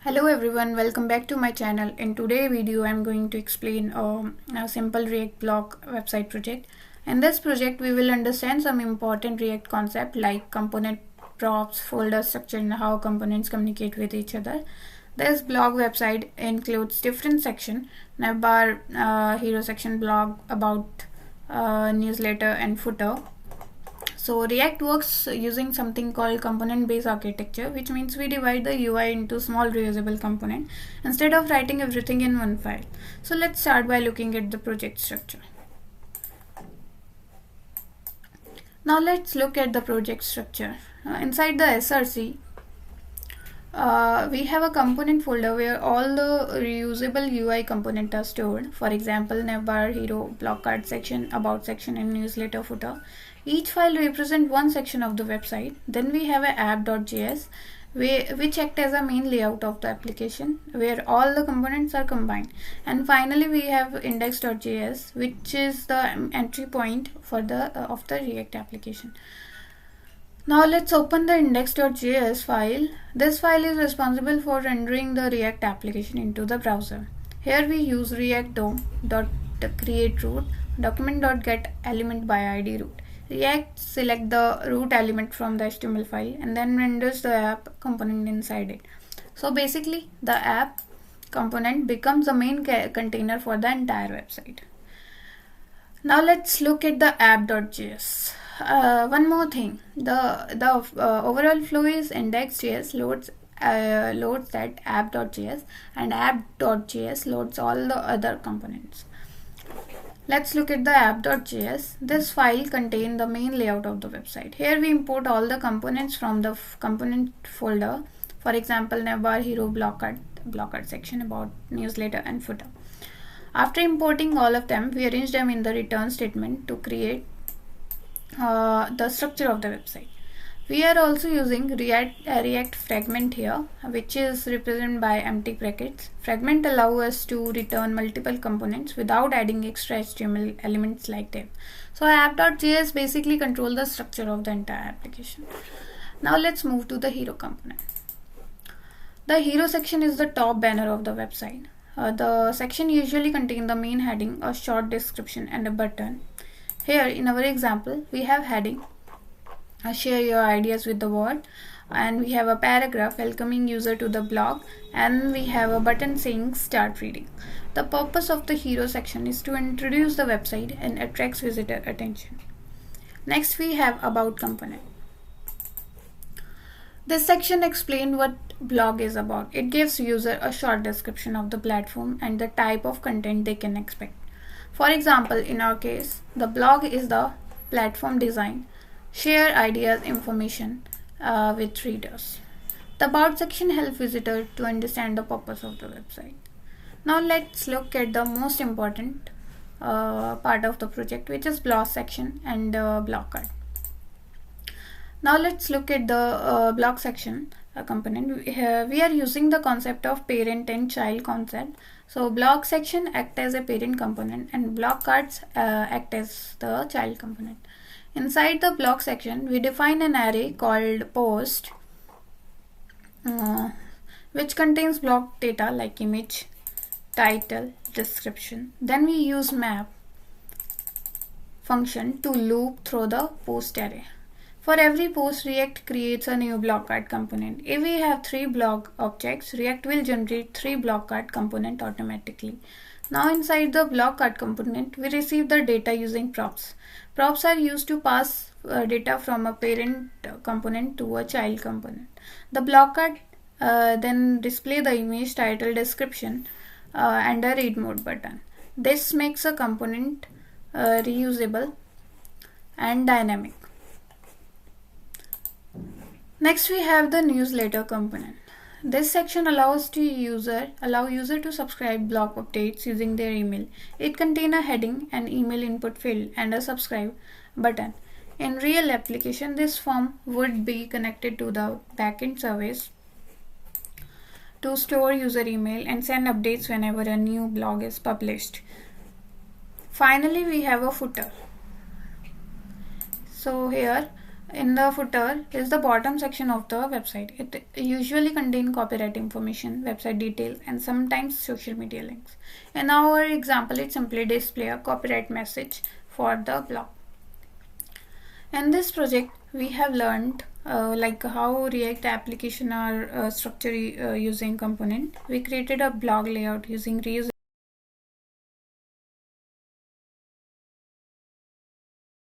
Hello everyone, welcome back to my channel. In today's video I'm going to explain a simple React blog website project. In this project we will understand some important React concept like component props, folder structure, and how components communicate with each other. This blog website includes different sections: navbar, hero section, blog, about, newsletter, and footer. So React works using something called component-based architecture, which means we divide the UI into small reusable components instead of writing everything in one file. So let's start by looking at the project structure. Now let's look at the project structure. Inside the SRC, we have a component folder where all the reusable UI components are stored. For example, navbar, hero, block card section, about section, and newsletter footer. Each file represents one section of the website. Then we have a app.js which acts as a main layout of the application where all the components are combined. And finally we have index.js, which is the entry point for the of the React application. Now let's open the index.js file. This file is responsible for rendering the React application into the browser. Here we use React DOM.createRoot, document.get element by ID root. React select the root element from the HTML file and then renders the app component inside it. So basically the app component becomes the main container for the entire website. Now let's look at the app.js. One more thing, the overall flow is index.js loads that app.js, and app.js loads all the other components. Let's look at the app.js. This file contains the main layout of the website. Here we import all the components from the component folder. For example, navbar, hero, block card section, about, newsletter, and footer. After importing all of them, we arrange them in the return statement to create the structure of the website. We are also using React fragment here, which is represented by empty brackets. Fragment allow us to return multiple components without adding extra HTML elements like div. So app.js basically control the structure of the entire application. Now let's move to the hero component. The hero section is the top banner of the website. The section usually contains the main heading, a short description, and a button. Here in our example we have heading, share your ideas with the world, and we have a paragraph welcoming user to the blog, and we have a button saying start reading. The purpose of the hero section is to introduce the website and attracts visitor attention. Next we have about component. This section explains what blog is about. It gives user a short description of the platform and the type of content they can expect. For example, in our case, the blog is the platform design, share ideas, information with readers. The about section helps visitors to understand the purpose of the website. Now let's look at the most important part of the project, which is blog section and block card. Now let's look at the blog section component. We are using the concept of parent and child concept. So blog section act as a parent component and block cards act as the child component. Inside the blog section we define an array called post which contains block data like image, title, description. Then we use map function to loop through the post array. For every post, React creates a new block card component. If we have 3 blog objects, React will generate 3 block card component automatically. Now inside the block card component, we receive the data using props. Props are used to pass data from a parent component to a child component. The block card then display the image, title, description, and a read mode button. This makes a component reusable and dynamic. Next we have the newsletter component. This section allows user to subscribe blog updates using their email. It contains a heading, an email input field, and a subscribe button. In real application, this form would be connected to the backend service to store user email and send updates whenever a new blog is published. Finally, we have a footer. So here In the footer is the bottom section of the website. It usually contains copyright information, website detail, and sometimes social media links. In our example, it simply displays a copyright message for the blog. In this project, we have learned like how React application are structured using component. We created a blog layout using reusable